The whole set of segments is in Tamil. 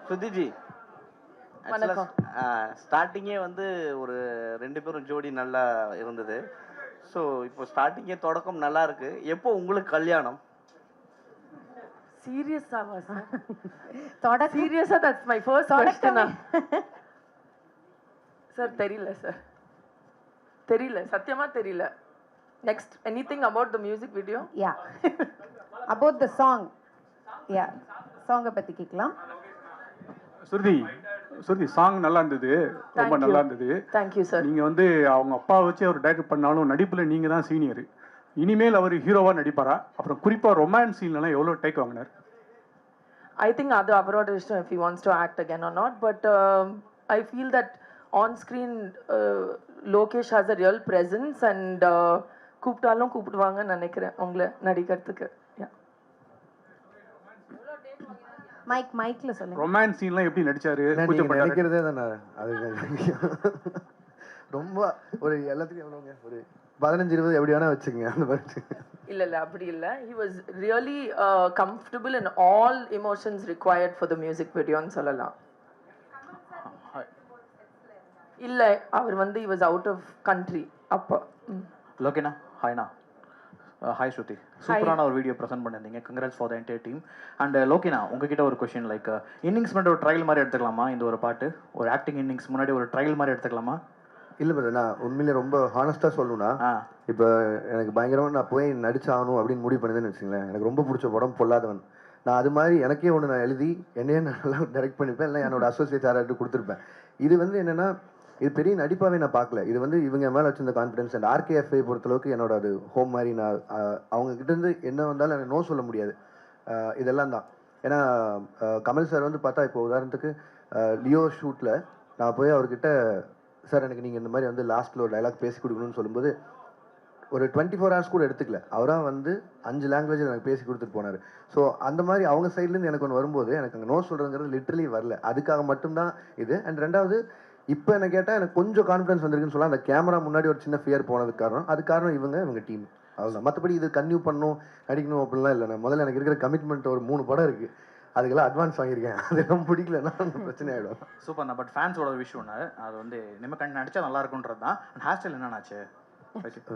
சுதிஜி, வணக்கம். ஸ்டார்டிங்கே வந்து ஒரு 2 பேரும் ஜோடி நல்லா இருந்தது. ஸோ இப்போ ஸ்டார்டிங்கே தொடக்கம் நல்லா இருக்கு. எப்போ உங்களுக்கு கல்யாணம்? சீரியஸாவா சார்? சீரியஸா that's my first question. Sir தெரியல சார். தெரியல, சத்தியமா தெரியல. Next anything about the music video? Yeah, about the song. Yeah, சாங்கை பத்தி கேட்கலாம். சுருதி சாங் நல்லா இருந்தது, ரொம்ப நல்லா இருந்தது. Thank you sir. நீங்க வந்து அவங்க அப்பா வச்சு அவர் டைரக்ட் பண்ணாலும் நடிப்புல நீங்க தான் சீனியர். இனிமேல் அவர் ஹீரோவா நடிப்பாரா? அப்புறம் குறிப்பா ரொமான்ஸ் சீன்லாம் எவ்வளவு டேக் வாங்கினார்? I think அது அவரோட இஷ்டம் if he wants to act again or not, but I feel that on screen Lokesh has a real presence and கூப்பிட்டாலும் கூப்பிடுவாங்கன்னு நினைக்கிறேன் உங்களை நடிக்கிறதுக்கு. மைக்ல சொல்லுங்க. ரொமான்ஸ் சீன்லாம் எப்படி நடிச்சாரு? நினைக்கிறதே தானே அது. ரொம்ப ஒரு எல்லாத்துக்கும் எவ்வளோங்க, ஒரு 15-20 எப்படி வேணா வச்சுக்கோங்க அந்த மாதிரி. இல்ல அப்படி இல்ல. He was really comfortable in all emotions required for the music video ன்னு சொல்லலாம். இல்ல அவர் வந்து he was out of country அப்ப. லோகேனா, ஹாய்னா. ஹாய் ஸ்ருதி, சூப்பரான ஒரு வீடியோ ப்ரெசென்ட் பண்ணியிருந்தீங்க. Congrats for the entire team. And லோகேனா, உங்ககிட்ட ஒரு கொஸ்டின், லைக் இன்னிங்ஸ் முன்னாடி ஒரு ட்ரையல் மாதிரி எடுத்துக்கலாமா? இந்த ஒரு பாட்டு ஒரு ஆக்டிங் இன்னிங்ஸ் முன்னாடி ஒரு ட்ரையல் மாதிரி எடுத்துக்கலாமா? இல்லை பிரதர், நான் உண்மையிலே ரொம்ப ஹானஸ்டாக சொல்லணும்னா, இப்போ எனக்கு பயங்கரமாக நான் போய் நடிச்சாகணும் அப்படின்னு முடிவு பண்ணுதுன்னு வச்சுங்களேன். எனக்கு ரொம்ப பிடிச்ச படம் பொல்லாதவன். நான் அது மாதிரி எனக்கே ஒன்று நான் எழுதி என்னையே நான் நல்லா டைரக்ட் பண்ணிப்பேன், இல்லை என்னோட அசோசியேட் யாராட்டு கொடுத்துருப்பேன். இது வந்து என்னென்னா, இது பெரிய நடிப்பாகவே நான் பார்க்கல. இது வந்து இவங்க மேலே வச்சிருந்த கான்ஃபிடன்ஸ். அண்ட் RKFஐ பொறுத்தளவுக்கு என்னோட அது ஹோம் மாதிரி. நான் அவங்ககிட்டேருந்து என்ன வந்தாலும் எனக்கு நோ சொல்ல முடியாது. இதெல்லாம் தான். ஏன்னா கமல் சார் வந்து பார்த்தா, இப்போ உதாரணத்துக்கு லியோ ஷூட்டில் நான் போய் அவர்கிட்ட, சார் எனக்கு நீங்கள் இந்த மாதிரி வந்து லாஸ்ட்டில் ஒரு டைலாக் பேசி கொடுக்கணும்னு சொல்லும்போது ஒரு 24 hours கூட எடுத்துக்கல. அவராக வந்து 5 லாங்குவேஜில் எனக்கு பேசி கொடுத்துட்டு போனார். ஸோ அந்த மாதிரி அவங்க சைட்லேருந்து எனக்கு ஒன்று வரும்போது எனக்கு அங்கே நோ சொல்கிறதுங்கிறது லிட்ரலி வரல. அதுக்காக மட்டும்தான் இது. அண்ட் ரெண்டாவது, இப்போ என்ன கேட்டால் எனக்கு கொஞ்சம் கான்ஃபிடன்ஸ் வந்திருக்குன்னு சொல்லலாம். அந்த கேமரா முன்னாடி ஒரு சின்ன ஃபியர் போனதுக்கு காரணம், அது காரணம் இவங்க டீம். அவ்வளோதான். மற்றபடி இது கன்டினியூ பண்ணணும் நடிக்கணும் அப்படிலாம் இல்லை. நான் முதல்ல எனக்கு இருக்கிற கமிட்மெண்ட் ஒரு 3 படம் இருக்குது, அதுக்கெல்லாம் அட்வான்ஸ் வாங்கியிருக்கேன். அதெல்லாம் பிடிக்கலன்னா பிரச்சனை ஆகிடும். சூப்பர்ண்ணா. பட் ஃபேன்ஸோட விஷயம் ஒன்று, அது வந்து நம்ம கண்டு நடிச்சா நல்லா இருக்குன்றது தான். அண்ட் ஹேர் ஸ்டைல் என்னன்னாச்சு?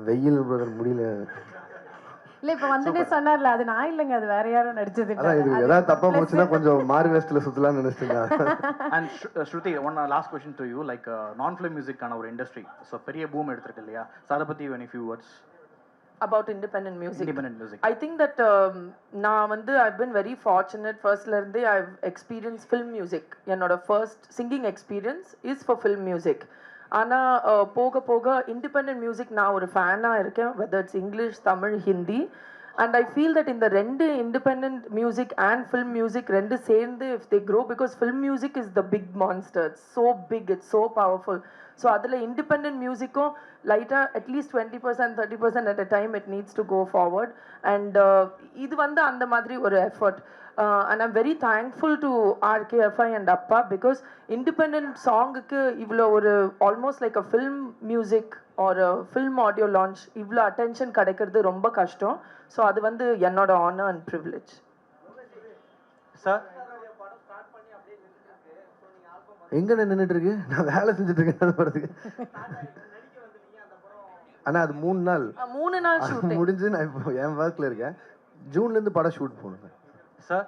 வெயில் பிரதர் முடியல. இல்ல இப்ப வந்துட்டே சொன்னார்ல, அது நான் இல்லைங்க, அது வேற யாரும் நடிச்சது. அதான் இது ஏதாவது தப்பா போச்சுன்னா கொஞ்சம் மாறு வேஸ்ட்ல சுத்தலாம்னு நினைச்சிட்டேன். And Shruti, one last question to you, like நான் ஃபிலிம் மியூசிக்கான ஒரு இண்டஸ்ட்ரி ஸோ பெரிய பூம் எடுத்திருக்கு இல்லையா? ஸோ அதை பற்றி any few words about independent music. Independent music. I think that நான் வந்து I've been very fortunate. Firstல இருந்தே I've experienced film music. என்னோட first singing experience is for film music. ஆனா போக போக independent music நான் ஒரு ஃபேனா இருக்கேன், whether it's English, Tamil, Hindi. And I feel that in the ரெண்டு independent music and film music ரெண்டு சேர்ந்து if they grow, because film music is the big monster. It's so big, it's so powerful. So அதில் independent musicக்கும் லைட்டாக at least 20% 30% at a time it needs to go forward. And இது வந்து அந்த மாதிரி ஒரு effort. And I'm very thankful to RKFI and Appa, because independent songக்கு இவ்வளோ ஒரு almost like a film music or a film audio launch இவ்வளோ attention கிடைக்கிறது ரொம்ப கஷ்டம். ஸோ அது வந்து என்னோட honor and privilege. சார், எங்க நின்றுட்டு இருக்கு? நான் வேலை செஞ்சுட்டு இருக்கேன் படத்துக்கு. ஆனா அது 3 நாள் ஷூட்டிங் முடிஞ்சு நான் இப்போ என் ஒர்க்ல இருக்கேன். ஜூன்ல இருந்து படம் ஷூட் போகணும். சார்,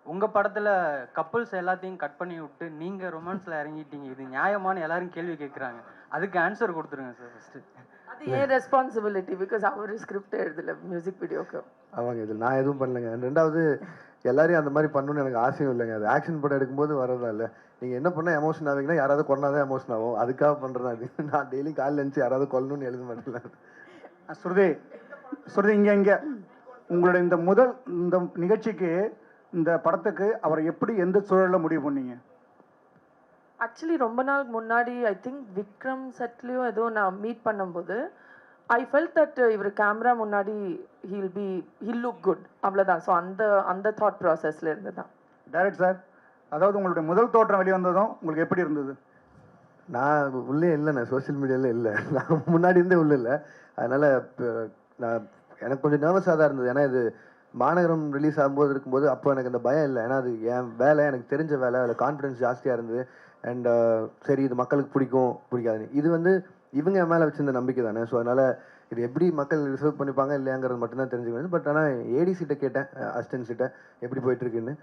உங்க படத்துல கப்புள்ஸ் எல்லாத்தையும் கட் பண்ணி விட்டு நீங்க ரொமான்ஸ்ல இறங்கிட்டீங்க, இது நியாயமான எல்லாரும் கேள்வி கேட்குறாங்க. அதுக்கு ஆன்சர் கொடுத்துருங்க சார் ஃபர்ஸ்ட். அது ஏன் ரெஸ்பான்சிபிலிட்டி? பிகாஸ் அவர் ஸ்கிரிப்ட் எழுதல மியூசிக் வீடியோக்கு. அவங்க இது நான் எதுவும் பண்ணலைங்க. ரெண்டாவது, எல்லாரையும் அந்த மாதிரி பண்ணணும்னு எனக்கு ஆசையும் இல்லைங்க. அது ஆக்ஷன் படம் எடுக்கும்போது வரதா இல்லை. நீங்கள் என்ன பண்ணால் எமோஷன் ஆவீங்கன்னா, யாராவது கொண்டாதான் எமோஷன் ஆகும். அதுக்காக பண்ணுறதா அது. நான் டெய்லி காலையில் இருந்துச்சு யாராவது கொல்லணும்னு எழுத மாட்டேன். சுருதி இங்கே உங்களோட இந்த நிகழ்ச்சிக்கு, இந்த படத்துக்கு அவரை எப்படி எந்த சூழலில் முடிவு பண்ணீங்க? ஆக்சுவலி ரொம்ப நாள் முன்னாடி ஐ திங்க் விக்ரம் செட்லேயோ ஏதோ நான் மீட் பண்ணும்போது ஐ ஃபெல்ட் தட் இவர் கேமரா முன்னாடி ஹில் லுக் குட், அவ்வளோதான். ஸோ அந்த தாட் ப்ராசஸில் இருந்து தான். டைரக்ட் சார், அதாவது உங்களுடைய முதல் தோற்றம் வெளிவந்ததும் உங்களுக்கு எப்படி இருந்தது? நான் உள்ளே இல்லை, நான் சோஷியல் மீடியாவில் இல்லை, நான் முன்னாடி இருந்தே உள்ளே இல்லை. அதனால் நான் எனக்கு கொஞ்சம் நர்வஸாக தான் இருந்தது. ஏன்னா இது மாநகரம் ரிலீஸ் ஆகும்போது இருக்கும்போது அப்போ எனக்கு அந்த பயம் இல்லை. ஏன்னா அது என் வேலை, எனக்கு தெரிஞ்ச வேலை, அதில் கான்ஃபிடன்ஸ் ஜாஸ்தியாக இருந்தது. அண்ட் சரி இது மக்களுக்கு பிடிக்கும் பிடிக்காதுன்னு, இது வந்து இவங்க என் மேலே வச்சிருந்த நம்பிக்கை தானே. ஸோ அதனால் இது எப்படி மக்கள் ரிசர்வ் பண்ணிப்பாங்க இல்லையாங்கிறது மட்டும்தான் தெரிஞ்சுக்கணும். பட் ஆனால் ஏடிசிட்ட கேட்டேன், அசிஸ்டன்ட்ஸிட்ட எப்படி போயிட்டுருக்குன்னு.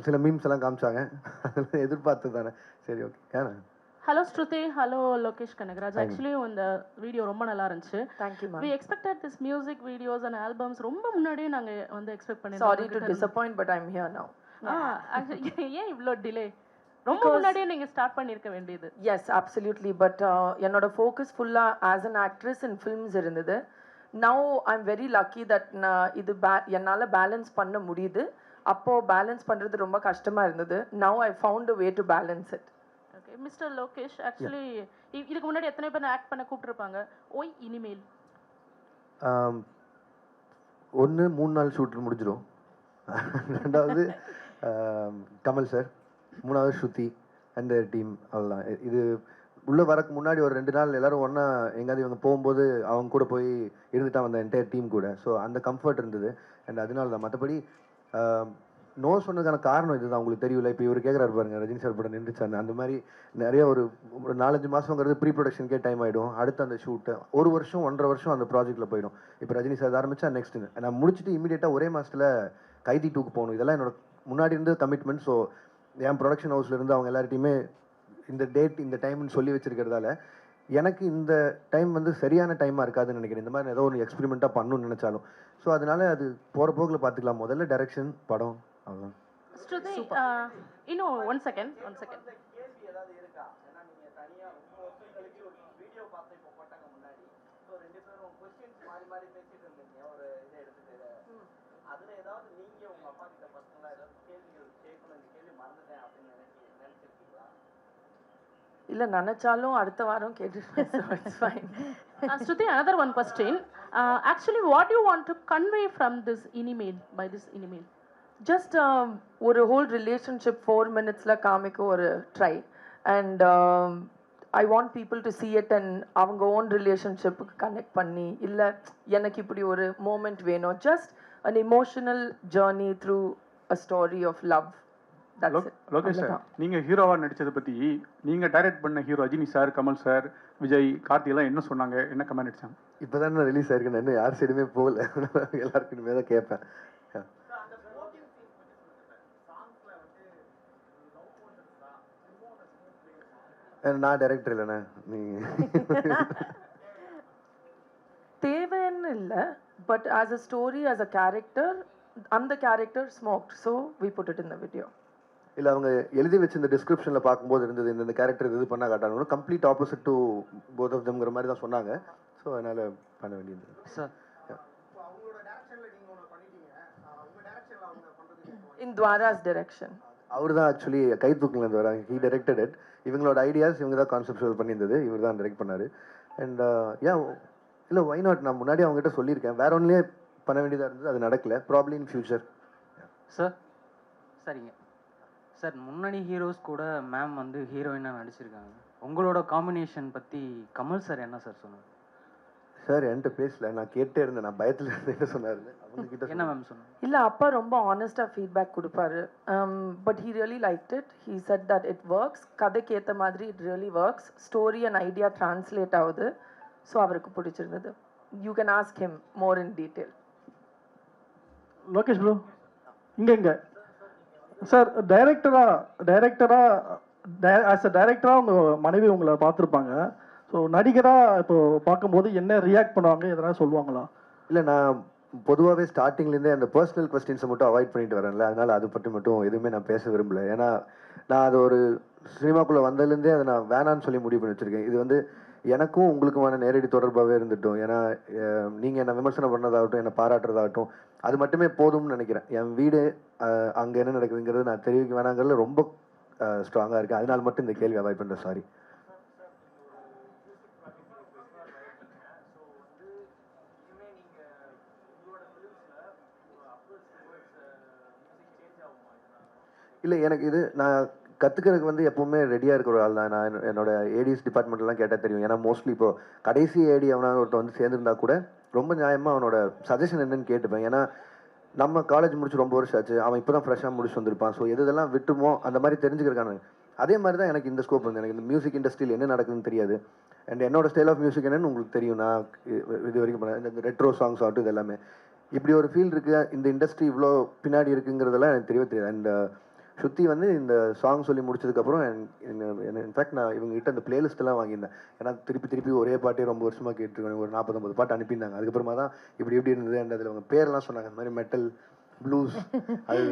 சில மீம்ஸ் எல்லாம் காமிச்சாங்க, அதெல்லாம் எதிர்பார்த்து தானே. சரி ஓகே. ஏன்னா hello Shruti, hello Lokesh Kanagaraj. Actually இந்த வீடியோ ரொம்ப நல்லா இருந்துச்சு. Thank you ma'am. We expected this music videos and albums ரொம்ப முன்னாடியே நாங்க வந்து எக்ஸ்பெக்ட் சாரி டு பண்ணிருந்தோம். Disappoint but I am here now. Actually ஏன் இவ்ளோ டிலே? ரொம்ப முன்னாடியே நீங்க ஸ்டார்ட் பண்ணிருக்க வேண்டியது. Yes absolutely. பட் என்னோட ஃபோக்கஸ் ஃபுல்லாக as an actress in films இருந்தது. Now I am very lucky that நான் இது என்னால் பேலன்ஸ் பண்ண முடியுது. அப்போது பேலன்ஸ் பண்ணுறது ரொம்ப கஷ்டமாக இருந்தது. Now I found a way to balance it. Okay mister Lokesh, actually இதுக்கு முன்னாடி எத்தனை பேர் ஆக்ட் பண்ண கூப்பிட்டுருப்பாங்க? ஓய் இனிமேல் ஒன்று 3 நாள் ஷூட் முடிஞ்சிடும். ரெண்டாவது கமல் சார், மூணாவது ஸ்ருதி அண்ட் டீம், அவ்வளோதான். இது உள்ளே வரக்கு முன்னாடி ஒரு 2 நாள் எல்லோரும் ஒன்றா எங்கேயாவது இவங்க போகும்போது அவங்க கூட போய் இருந்துட்டா வந்த என்டையர் டீம் கூட. ஸோ அந்த கம்ஃபர்ட் இருந்தது. அண்ட் அதனால தான். மற்றபடி நோ சொன்னதுக்கான காரணம் இதுதான். உங்களுக்கு தெரியல, இப்போ இவர் கேட்குறாரு பாருங்க, ரஜினி சார் படம் நின்றுச்சாங்க. அந்த மாதிரி நிறைய ஒரு 4-5 மாதங்கிறது ப்ரீ ப்ரொடக்ஷனுக்கே டைம் ஆகிடும். அடுத்து அந்த ஷூட்டு 1 வருஷம் 1.5 வருஷம் அந்த ப்ராஜெக்ட்டில் போயிடும். இப்போ ரஜினி சார் ஆரம்பித்தா நெக்ஸ்ட்டு நான் முடிச்சுட்டு இமீடியட்டாக ஒரே மாதத்தில் கைதி 2க்கு போகணும். இதெல்லாம் என்னோட முன்னாடி இருந்து கமிட்மெண்ட். ஸோ என் ப்ரொடக்ஷன் ஹவுஸ்லேருந்து அவங்க எல்லார்ட்டையுமே இந்த டேட் இந்த டைம்னு சொல்லி வச்சிருக்கிறதால எனக்கு இந்த டைம் வந்து சரியான டைமாக இருக்காதுன்னு நினைக்கிறேன். இந்த மாதிரி ஏதோ ஒரு எக்ஸ்பெரிமெண்ட்டாக பண்ணணும்னு நினச்சாலும். ஸோ அதனால அது போகிற போக்கில் பார்த்துக்கலாம். முதல்ல டைரக்ஷன், படம், அவ்வளோதான். ஸ்ருதி, இன்னும் ஒன் செகண்ட். இல்லை நினச்சாலும் அடுத்த வாரம் கேட்டுருப்பேன். So it's fine. Shruti, another one question. Actually, what do you want to convey from this email, by this email? Just ஒரு ஹோல் ரிலேஷன்ஷிப் 4 மினிட்ஸில் காமிக்க ஒரு try. And I want people to see it and அவங்க ஓன் ரிலேஷன்ஷிப்புக்கு கனெக்ட் பண்ணி, இல்லை எனக்கு இப்படி ஒரு மூமெண்ட் வேணும். Just an emotional journey through a story of love. Lokesh sir, நீங்கள் ஹீரோவாக நடித்ததை பற்றி நீங்கள் டைரக்ட் பண்ண hero Rajini sir, Kamal sir, Vijay, Karthi எல்லாம் என்ன சொன்னாங்க, என்ன கமெண்ட் அடிச்சாங்க? இப்போ தான் நான் ரிலீஸ் ஆயிருக்கேன், இன்னும் யார் சைடுமே போகல. எல்லாருக்குமே தான் கேட்பேன். நான் டைரக்டர் இல்லைண்ணே, நீ தேவைன்னு இல்லை. But as a story, as a character, அந்த character smoked, so we put it in the video. இல்லை அவங்க எழுதி வச்சு இந்த டிஸ்கிரிப்ஷனில் பார்க்கும்போது இருந்தது இந்த கேரக்டர் இது பண்ண காட்டாங்க. Complete opposite to both of தம்ங்கிற மாதிரி தான் சொன்னாங்க. ஸோ அதனால் பண்ண வேண்டியது சார். இன் துவாராஸ் டைரக்ஷன். அவர் தான் ஆக்சுவலி கை தூக்கிலேருந்து வராங்க. He directed it. இவங்களோட ஐடியாஸ் இவங்க தான் கான்செப்டுவல் பண்ணியிருந்தது. இவர் தான் டைரக்ட் பண்ணார். அண்ட் ஏன் இல்லை, ஒய் நாட், நான் முன்னாடி அவங்ககிட்ட சொல்லியிருக்கேன். வேற ஒன்றுலேயே பண்ண வேண்டியதாக இருந்தது, அது நடக்கல. Probably in future. சார் சரிங்க சார், முன்னணி ஹீரோஸ் கூட மேம் வந்து ஹீரோயினாக நடிச்சிருக்காங்க. உங்களோட காம்பினேஷன் பற்றி கமல் சார் என்ன சார் சொன்னார்? சார் என்கிட்ட பேசல, நான் கேட்டே இருந்தேன். நான் பயத்தில் இருந்து என்ன சொன்னார் அவங்க கிட்ட. என்ன மேம் சொன்னார்? இல்லை, அப்பா ரொம்ப ஆனஸ்டாக ஃபீட்பேக் கொடுப்பாரு. But he really liked it. He set that it works. கதைக்கு ஏற்ற மாதிரி it really works. Story and idea translate ஆகுது. ஸோ அவருக்கு பிடிச்சிருந்தது. You can ask him more in detail. Lokesh bro, இங்கே சார், டைரக்டராக ஆஸ் அ டைரக்டராக உங்கள் மனைவி உங்களை பார்த்துருப்பாங்க. ஸோ நடிகராக இப்போ பார்க்கும்போது என்ன ரியாக்ட் பண்ணுவாங்க, எதனா சொல்லுவாங்களா? இல்லை, நான் பொதுவாகவே ஸ்டார்டிங்லேருந்தே அந்த பர்சனல் கொஸ்டின்ஸை மட்டும் அவாய்ட் பண்ணிட்டு வரேன்ல, அதனால் அது பற்றி மட்டும் எதுவுமே நான் பேச விரும்பல. ஏன்னா நான் அது ஒரு சினிமாக்குள்ளே வந்ததுலேருந்தே அதை நான் வேணான்னு சொல்லி முடிவு பண்ணி வச்சுருக்கேன். இது வந்து எனக்கும் உங்களுக்குமான நேரடி தொடர்பாகவே இருந்துட்டோம். ஏன்னா நீங்கள் என்னை விமர்சனம் பண்ணதாகட்டும், என்னை பாராட்டுறதாகட்டும், அது மட்டுமே போதும்னு நினைக்கிறேன். என் வீடு அங்கே என்ன நடக்குதுங்கிறது நான் தெரிவிக்க வேணாங்கிறதுல ரொம்ப ஸ்ட்ராங்காக இருக்கேன். அதனால மட்டும் இந்த கேள்வி அவாய்ட் பண்ணுறேன். சாரி. இல்லை, எனக்கு இது நான் கற்றுக்கிறதுக்கு வந்து எப்போவுமே ரெடியாக இருக்கிற ஒரு ஆள் தான். நான் என்னோட ஏடிஎஸ் டிபார்ட்மெண்ட்லாம் கேட்டால் தெரியும். ஏன்னா மோஸ்ட்லி இப்போ கடைசி ஏடி அவனாக ஒருத்தர் வந்து சேர்ந்துருந்தா கூட ரொம்ப நியாயமாக அவனோட சஜஷன் என்னன்னு கேட்டுப்பேன். ஏன்னா நம்ம காலேஜ் முடிச்சு ரொம்ப வருஷம் ஆச்சு, அவன் இப்போ தான் ஃப்ரெஷ்ஷாக முடிச்சு வந்திருப்பான். ஸோ எதெல்லாம் விட்டுமோ அந்த மாதிரி தெரிஞ்சுக்கிறக்கான அதே மாதிரி தான் எனக்கு இந்த ஸ்கோப் வந்து எனக்கு இந்த மியூசிக் இண்டஸ்ட்ரியில் என்ன நடக்குதுன்னு தெரியாது. அண்ட் என்னோட ஸ்டைல் ஆஃப் மியூசிக் என்னன்னு உங்களுக்கு தெரியும். நான் இது வரைக்கும் பண்ணேன் இந்த ரெட்ரோ சாங்ஸ் ஆகட்டும், இது எல்லாமே இப்படி ஒரு ஃபீல் இருக்குது. இந்த இண்டஸ்ட்ரி இவ்வளோ பின்னாடி இருக்குங்கிறதெல்லாம் எனக்கு தெரியவே தெரியாது. அண்ட் ஸ்ருதி வந்து இந்த சாங் சொல்லி முடிச்சதுக்கப்புறம் இன்ஃபேக்ட் நான் இவங்ககிட்ட அந்த பிளேலிஸ்ட்டெல்லாம் வாங்கியிருந்தேன். ஏன்னா திருப்பி ஒரே பாட்டே ரொம்ப வருஷமாக கேட்டுருக்கேன். ஒரு 40-50 பாட்டு அனுப்பியிருந்தாங்க. அதுக்கப்புறமா தான் இப்படி எப்படி இருந்தது அண்ட் அதில் அவங்க பேரெல்லாம் சொன்னாங்க. இந்த மாதிரி மெட்டல் ப்ளூஸ் அது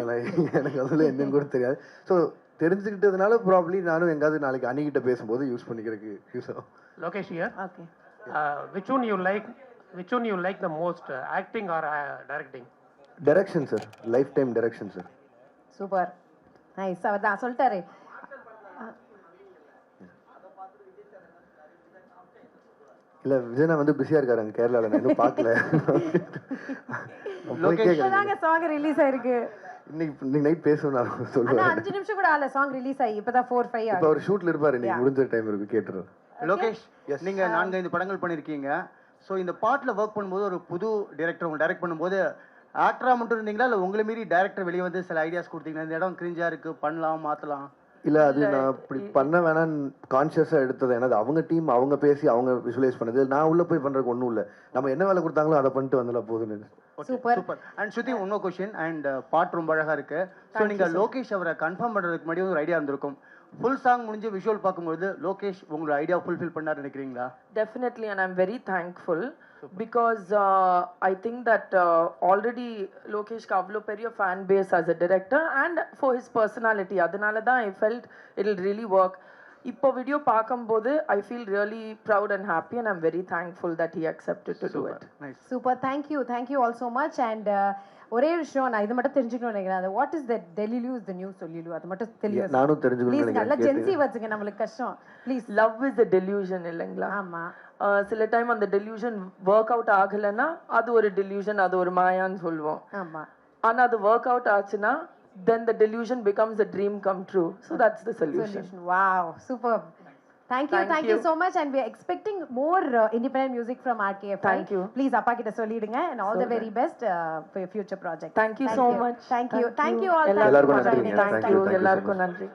எனக்கு அதில் என்னன்னு கூட தெரியாது. ஸோ தெரிஞ்சுக்கிட்டதுனால ப்ராப்ளி நானும் எங்காவது நாளைக்கு அணிகிட்ட பேசும்போது யூஸ் பண்ணிக்கிறதுக்கு யூஸ் ஆகும். Lokesh here. Okay. Which one you like the most, acting or directing? Direction sir, lifetime direction sir. Super, nice. அவர் தான் சொல்லிட்டாரு. இல்லை விஜயனா வந்து பிஸியாக இருக்காரு அங்கே கேரளாவில், நான் இன்னும் பார்க்கல. இப்போதாங்க சாங் ரிலீஸ் ஆயிருக்கு. இன்னைக்கு நைட் பேசணும் நான் சொல்லுவேன். ஆனா 5 நிமிஷம் கூட ஆகல சாங் ரிலீஸ் ஆகி. இப்பதான் 4-5 இப்போ ஆகுது. அவர் ஷூட்ல இருப்பாரு. இன்னைக்கு முடிஞ்ச டைம் இருக்கு, கேட்டுறேன். லோகேஷ், நீங்க 4-5 படங்கள் பண்ணிருக்கீங்க. ஸோ இந்த பாட்டில் ஒர்க் பண்ணும்போது ஒரு புது டைரக்டர் உங்க டைரக்ட் பண்ணும்போது ஆக்டரா மட்டும் இருந்தீங்களா, இல்லை உங்களை மீறி டைரக்டர் வெளியே வந்து சில ஐடியாஸ் கொடுத்தீங்கன்னா இந்த இடம் கிரிஞ்சா இருக்கு, பண்ணலாம், மாத்தலாம்? இல்லை அது நான் இப்படி பண்ண வேணான்னு கான்ஷியஸாக எடுத்தது. ஏன்னா அது அவங்க டீம், அவங்க பேசி அவங்க விஷுவலைஸ் பண்ணது. நான் உள்ள போய் பண்றதுக்கு ஒன்றும் இல்லை. நம்ம என்ன வேலை கொடுத்தாங்களோ அதை பண்ணிட்டு வந்துடலாம் போதுன்னு. சூப்பர். அண்ட் ஸ்ருதி, இன்னொரு கொஸ்டின். அண்ட் பாட்டு ரொம்ப அழகா இருக்கு. ஸோ நீங்க லோகேஷ் அவரை கன்ஃபார்ம் பண்றதுக்கு முன்னாடி ஒரு ஐடியா இருந்திருக்கும். ஃபுல் சாங் முடிஞ்சு விஷுவல் பார்க்கும்போது லோகேஷ் உங்களோட ஐடியா ஃபுல்ஃபில் பண்ணார் நினைக்கிறீங்களா? Definitely, and I'm very thankful because I think that already Lokesh Kavlo Periya fan base as a director and for his personality. Adanala da I felt it'll really work. இப்போ வீடியோ பார்க்கும்போது I feel really proud and happy and I'm very thankful that he accepted to do it. Super, thank you all so much. and ஒரே விஷயம் நான் இது மட்டும் தெரிஞ்சுக்கணும்னு நினைக்கிறேன். What is the டெலிலு is the new solulu, அது மட்டும் தெரியும். நானும் தெரிஞ்சுக்கணும்னு ப்ளீஸ் நல்லா நினைக்கிறேன். ஜென்சி வச்சுங்க, நம்மளுக்கு கஷ்டம். Please. Love is a delusion இல்லைங்களா? ஆமா. சில டைம் அந்த டெலியூஷன் ஒர்க் அவுட் ஆகலைன்னா அது ஒரு டெலியூஷன், அது ஒரு மாயான்னு சொல்லுவோம். ஆமா. ஆனா அது ஒர்க் அவுட் ஆச்சுன்னா then the delusion becomes a dream come true. So that's the solution. Wow, superb. Thank you so much, and we are expecting more independent music from RKFI. Thank you. Please appa kitta sollidunga, and all the very best for your future project. Thank you so much. Thank you all. எல்லாருக்கும் நன்றி. Thank you. எல்லாருக்கும் நன்றி.